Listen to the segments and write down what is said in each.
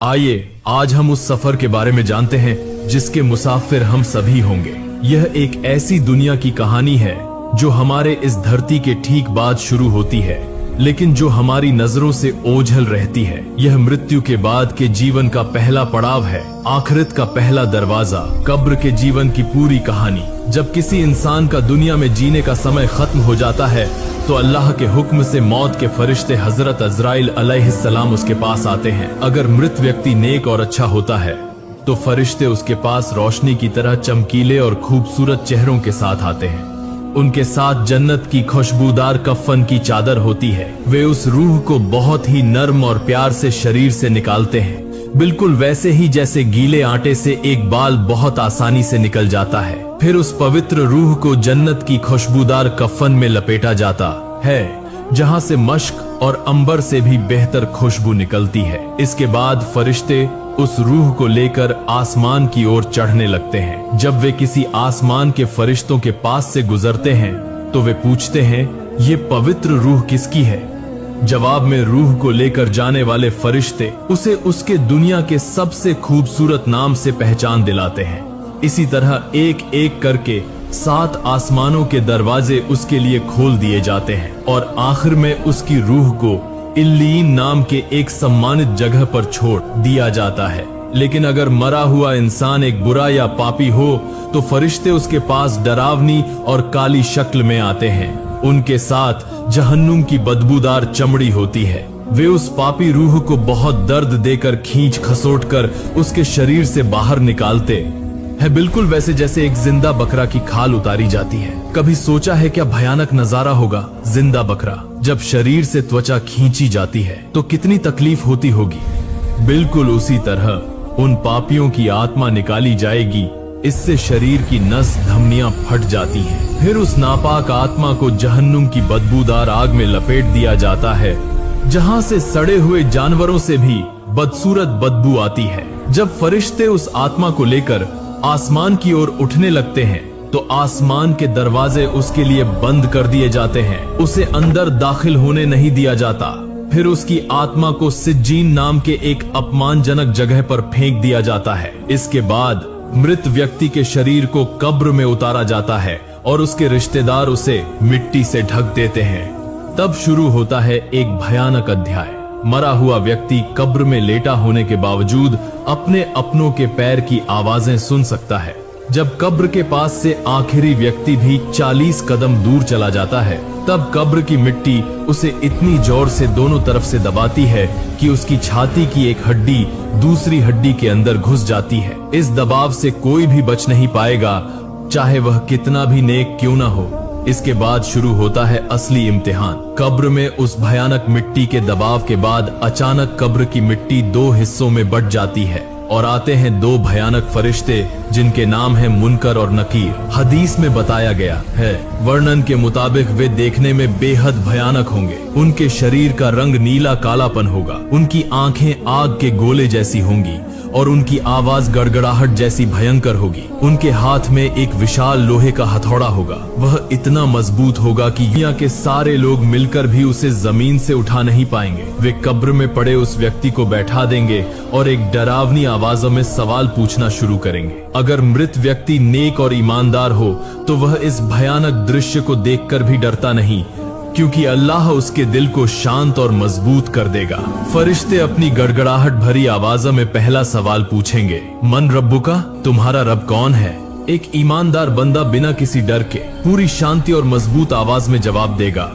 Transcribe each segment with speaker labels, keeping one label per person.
Speaker 1: आइए आज हम उस सफर के बारे में जानते हैं जिसके मुसाफिर हम सभी होंगे। यह एक ऐसी दुनिया की कहानी है जो हमारे इस धरती के ठीक बाद शुरू होती है, लेकिन जो हमारी नजरों से ओझल रहती है। यह मृत्यु के बाद के जीवन का पहला पड़ाव है, आखिरत का पहला दरवाजा, कब्र के जीवन की पूरी कहानी। जब किसी इंसान का दुनिया में जीने का समय खत्म हो जाता है तो अल्लाह के हुक्म से मौत के फरिश्ते हजरत अजराइल अलैहिस्सलाम उसके पास आते हैं। अगर मृत व्यक्ति नेक और अच्छा होता है तो फरिश्ते उसके पास रोशनी की तरह चमकीले और खूबसूरत चेहरों के साथ आते हैं। उनके साथ जन्नत की खुशबूदार कफन की चादर होती है। वे उस रूह को बहुत ही नर्म और प्यार से शरीर से निकालते हैं, बिल्कुल वैसे ही जैसे गीले आटे से एक बाल बहुत आसानी से निकल जाता है। फिर उस पवित्र रूह को जन्नत की खुशबूदार कफन में लपेटा जाता है, जहां से मश्क और अंबर से भी बेहतर खुशबू निकलती है। इसके बाद फरिश्ते उस रूह को लेकर आसमान की ओर चढ़ने लगते हैं। जब वे किसी आसमान के फरिश्तों के पास से गुजरते हैं तो वे पूछते हैं, ये पवित्र रूह किसकी है? जवाब में रूह को लेकर जाने वाले फरिश्ते उसे उसके दुनिया के सबसे खूबसूरत नाम से पहचान दिलाते हैं। इसी तरह एक एक करके 7 आसमानों के दरवाजे उसके लिए खोल दिए जाते हैं और आखिर में उसकी रूह को इल्लीन नाम के एक सम्मानित जगह पर छोड़ दिया जाता है। लेकिन अगर मरा हुआ इंसान एक बुरा या पापी हो तो फरिश्ते उसके पास डरावनी और काली शक्ल में आते हैं। उनके साथ जहन्नुम की बदबूदार चमड़ी होती है। वे उस पापी रूह को बहुत दर्द देकर खींच खसोट कर उसके शरीर से बाहर निकालते है, बिल्कुल वैसे जैसे एक जिंदा बकरा की खाल उतारी जाती है। कभी सोचा है क्या भयानक नजारा होगा? जिंदा बकरा जब शरीर से त्वचा खींची जाती है तो कितनी तकलीफ होती होगी। बिल्कुल उसी तरह उन पापियों की आत्मा निकाली जाएगी। इससे शरीर की नस धमनियां फट जाती हैं। फिर उस नापाक आत्मा को जहन्नुम की बदबूदार आग में लपेट दिया जाता है, जहां से सड़े हुए जानवरों से भी बदसूरत बदबू आती है। जब फरिश्ते उस आत्मा को लेकर आसमान की ओर उठने लगते हैं तो आसमान के दरवाजे उसके लिए बंद कर दिए जाते हैं। उसे अंदर दाखिल होने नहीं दिया जाता। फिर उसकी आत्मा को सिज्जीन नाम के एक अपमानजनक जगह पर फेंक दिया जाता है। इसके बाद मृत व्यक्ति के शरीर को कब्र में उतारा जाता है और उसके रिश्तेदार उसे मिट्टी से ढक देते हैं। तब शुरू होता है एक भयानक अध्याय। मरा हुआ व्यक्ति कब्र में लेटा होने के बावजूद अपने अपनों के पैर की आवाजें सुन सकता है। जब कब्र के पास से आखिरी व्यक्ति भी 40 कदम दूर चला जाता है तब कब्र की मिट्टी उसे इतनी जोर से दोनों तरफ से दबाती है कि उसकी छाती की एक हड्डी दूसरी हड्डी के अंदर घुस जाती है। इस दबाव से कोई भी बच नहीं पाएगा, चाहे वह कितना भी नेक क्यों ना हो। इसके बाद शुरू होता है असली इम्तिहान। कब्र में उस भयानक मिट्टी के दबाव के बाद अचानक कब्र की मिट्टी 2 हिस्सों में बंट जाती है और आते हैं 2 भयानक फरिश्ते जिनके नाम है मुनकर और नकीर। हदीस में बताया गया है, वर्णन के मुताबिक वे देखने में बेहद भयानक होंगे। उनके शरीर का रंग नीला कालापन होगा, उनकी आंखें आग के गोले जैसी होंगी और उनकी आवाज गड़गड़ाहट जैसी भयंकर होगी। उनके हाथ में एक विशाल लोहे का हथौड़ा होगा। वह इतना मजबूत होगा कि दुनिया के सारे लोग मिलकर भी उसे जमीन से उठा नहीं पाएंगे। वे कब्र में पड़े उस व्यक्ति को बैठा देंगे और एक डरावनी आवाजों में सवाल पूछना शुरू करेंगे। अगर मृत व्यक्ति नेक और ईमानदार हो तो वह इस भयानक दृश्य को देखकर भी डरता नहीं, क्योंकि अल्लाह उसके दिल को शांत और मजबूत कर देगा। फरिश्ते अपनी गड़गड़ाहट भरी आवाज़ों में पहला सवाल पूछेंगे, मन रब्बुका, तुम्हारा रब कौन है? एक ईमानदार बंदा बिना किसी डर के पूरी शांति और मजबूत आवाज में जवाब देगा,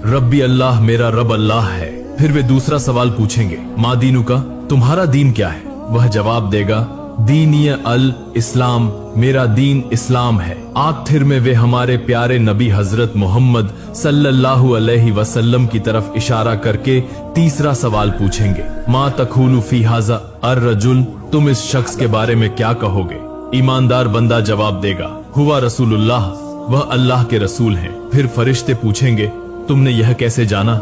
Speaker 1: रब्बी अल्लाह, मेरा रब अल्लाह है। फिर वे दूसरा सवाल पूछेंगे, मा दीनुका, तुम्हारा दीन क्या है? वह जवाब देगा, दीनिय अल इस्लाम, मेरा दीन इस्लाम है। आखिर में वे हमारे प्यारे नबी हजरत मोहम्मद सल्लल्लाहु अलैहि वसल्लम की तरफ इशारा करके तीसरा सवाल पूछेंगे, मा तकुलु फी हाज़ा अर्रजुल, तुम इस शख्स के बारे में क्या कहोगे? ईमानदार बंदा जवाब देगा, हुआ रसूलुल्लाह, वह अल्लाह के रसूल हैं। फिर फरिश्ते पूछेंगे, तुमने यह कैसे जाना?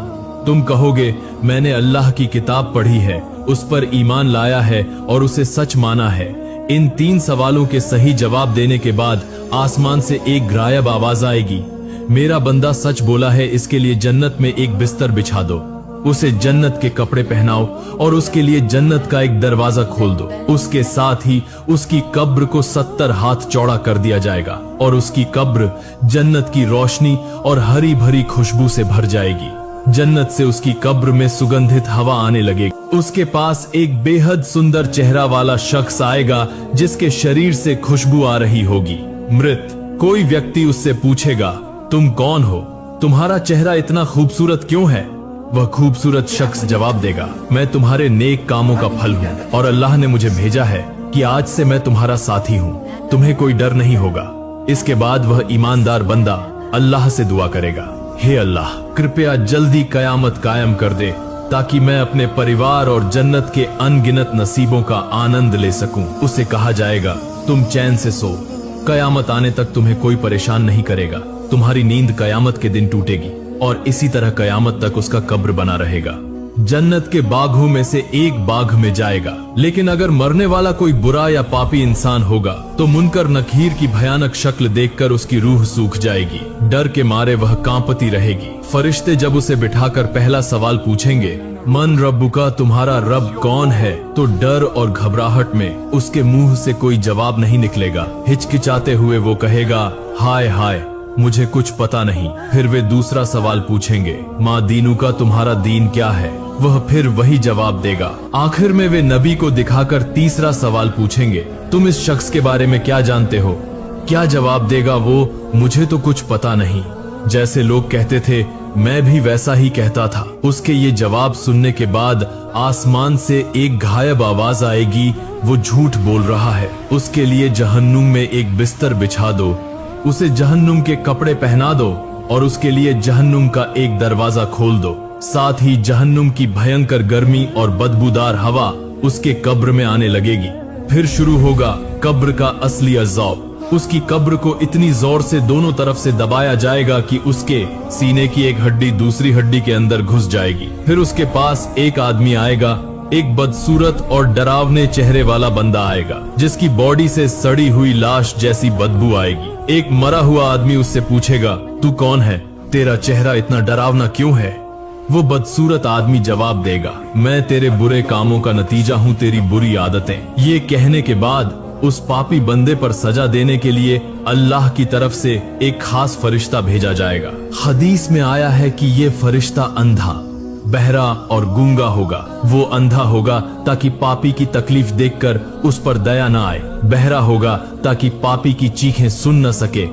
Speaker 1: तुम कहोगे, मैंने अल्लाह की किताब पढ़ी है, उस पर ईमान लाया है और उसे सच माना है। इन 3 सवालों के सही जवाब देने के बाद आसमान से एक गायब आवाज आएगी, मेरा बंदा सच बोला है, इसके लिए जन्नत में एक बिस्तर बिछा दो। उसे जन्नत के कपड़े पहनाओ और उसके लिए जन्नत का एक दरवाजा खोल दो। उसके साथ ही उसकी कब्र को 70 हाथ चौड़ा कर दिया जाएगा और उसकी कब्र जन्नत की रोशनी और हरी भरी खुशबू से भर जाएगी। जन्नत से उसकी कब्र में सुगंधित हवा आने लगेगी। उसके पास एक बेहद सुंदर चेहरा वाला शख्स आएगा जिसके शरीर से खुशबू आ रही होगी। मृत कोई व्यक्ति उससे पूछेगा, तुम कौन हो? तुम्हारा चेहरा इतना खूबसूरत क्यों है? वह खूबसूरत शख्स जवाब देगा, मैं तुम्हारे नेक कामों का फल हूँ और अल्लाह ने मुझे भेजा है कि आज से मैं तुम्हारा साथी हूँ। तुम्हें कोई डर नहीं होगा। इसके बाद वह ईमानदार बंदा अल्लाह से दुआ करेगा, हे अल्लाह, कृपया जल्दी कयामत कायम कर दे ताकि मैं अपने परिवार और जन्नत के अनगिनत नसीबों का आनंद ले सकूं। उसे कहा जाएगा, तुम चैन से सो, कयामत आने तक तुम्हें कोई परेशान नहीं करेगा। तुम्हारी नींद कयामत के दिन टूटेगी और इसी तरह कयामत तक उसका कब्र बना रहेगा। जन्नत के बागों में से एक बाग में जाएगा, लेकिन अगर मरने वाला कोई बुरा या पापी इंसान होगा तो मुनकर नकीर की भयानक शक्ल देखकर उसकी रूह सूख जाएगी। डर के मारे वह कांपती रहेगी। फरिश्ते जब उसे बिठाकर पहला सवाल पूछेंगे, मन रब्बुका, तुम्हारा रब कौन है, तो डर और घबराहट में उसके मुंह से कोई जवाब नहीं निकलेगा। हिचकिचाते हुए वो कहेगा, हाय हाय, मुझे कुछ पता नहीं। फिर वे दूसरा सवाल पूछेंगे, माँ दीनू का, तुम्हारा दीन क्या है? वह फिर वही जवाब देगा। आखिर में वे नबी को दिखाकर तीसरा सवाल पूछेंगे, तुम इस शख्स के बारे में क्या जानते हो? क्या जवाब देगा वो? मुझे तो कुछ पता नहीं। जैसे लोग कहते थे मैं भी वैसा ही कहता था। उसके ये जवाब सुनने के बाद आसमान से एक गायब आवाज आएगी, वो झूठ बोल रहा है। उसके लिए जहन्नुम में एक बिस्तर बिछा दो, उसे जहन्नुम के कपड़े पहना दो और उसके लिए जहन्नुम का एक दरवाजा खोल दो। साथ ही जहन्नुम की भयंकर गर्मी और बदबूदार हवा उसके कब्र में आने लगेगी। फिर शुरू होगा कब्र का असली अज़ाब। उसकी कब्र को इतनी जोर से दोनों तरफ से दबाया जाएगा कि उसके सीने की एक हड्डी दूसरी हड्डी के अंदर घुस जाएगी। फिर उसके पास एक आदमी आएगा, एक बदसूरत और डरावने चेहरे वाला बंदा आएगा जिसकी बॉडी से सड़ी हुई लाश जैसी बदबू आएगी। एक मरा हुआ आदमी उससे पूछेगा, तू कौन है? तेरा चेहरा इतना डरावना क्यों है? वो बदसूरत आदमी जवाब देगा, मैं तेरे बुरे कामों का नतीजा हूँ, तेरी बुरी आदतें। ये कहने के बाद उस पापी बंदे पर सजा देने के लिए अल्लाह की तरफ से एक खास फरिश्ता भेजा जाएगा। हदीस में आया है कि ये फरिश्ता अंधा, बहरा और गूंगा होगा। वो अंधा होगा ताकि पापी की तकलीफ देखकर उस पर दया न आए, बहरा होगा ताकि पापी की चीखें सुन न सके,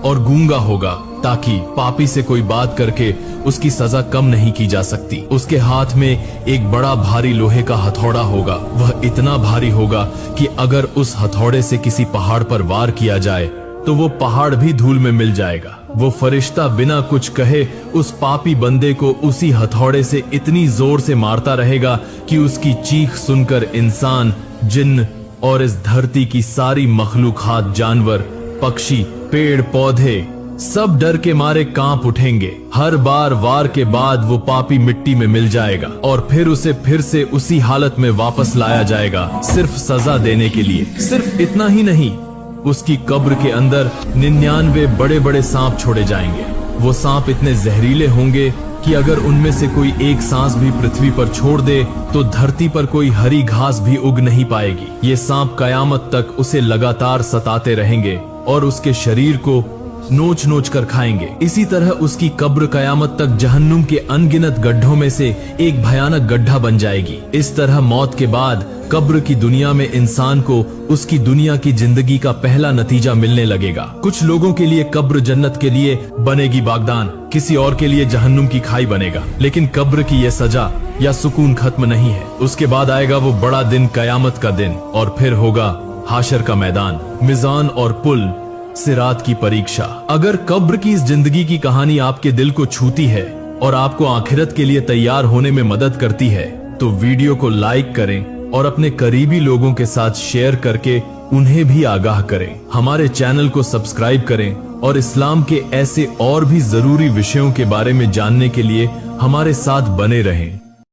Speaker 1: और गूंगा होगा ताकि पापी से कोई बात करके उसकी सजा कम नहीं की जा सकती। उसके हाथ में एक बड़ा भारी लोहे का हथौड़ा होगा। वह इतना भारी होगा कि अगर उस हथौड़े से किसी पहाड़ पर वार किया जाए तो वो पहाड़ भी धूल में मिल जाएगा। वो फरिश्ता बिना कुछ कहे उस पापी बंदे को उसी हथौड़े से इतनी जोर से मारता रहेगा कि उसकी चीख सुनकर इंसान, जिन्न और इस धरती की सारी मखलूकात, जानवर, पक्षी, पेड़ पौधे सब डर के मारे कांप उठेंगे। हर बार वार के बाद वो पापी मिट्टी में मिल जाएगा और फिर उसे फिर से उसी हालत में वापस लाया जाएगा, सिर्फ सजा देने के लिए। सिर्फ इतना ही नहीं, उसकी कब्र के अंदर 99 बड़े बड़े सांप छोड़े जाएंगे। वो सांप इतने जहरीले होंगे कि अगर उनमें से कोई एक सांस भी पृथ्वी पर छोड़ दे तो धरती पर कोई हरी घास भी उग नहीं पाएगी। ये सांप कयामत तक उसे लगातार सताते रहेंगे और उसके शरीर को नोच नोच कर खाएंगे। इसी तरह उसकी कब्र कयामत तक जहन्नुम के अनगिनत गड्ढों में से एक भयानक गड्ढा बन जाएगी। इस तरह मौत के बाद कब्र की दुनिया में इंसान को उसकी दुनिया की जिंदगी का पहला नतीजा मिलने लगेगा। कुछ लोगों के लिए कब्र जन्नत के लिए बनेगी बागदान, किसी और के लिए जहन्नुम की खाई बनेगा। लेकिन कब्र की यह सजा या सुकून खत्म नहीं है। उसके बाद आएगा वो बड़ा दिन, कयामत का दिन, और फिर होगा हाशर का मैदान, मिजान और पुल, सिरात की परीक्षा। अगर कब्र की इस जिंदगी की कहानी आपके दिल को छूती है और आपको आखिरत के लिए तैयार होने में मदद करती है तो वीडियो को लाइक करें और अपने करीबी लोगों के साथ शेयर करके उन्हें भी आगाह करें। हमारे चैनल को सब्सक्राइब करें और इस्लाम के ऐसे और भी जरूरी विषयों के बारे में जानने के लिए हमारे साथ बने रहें।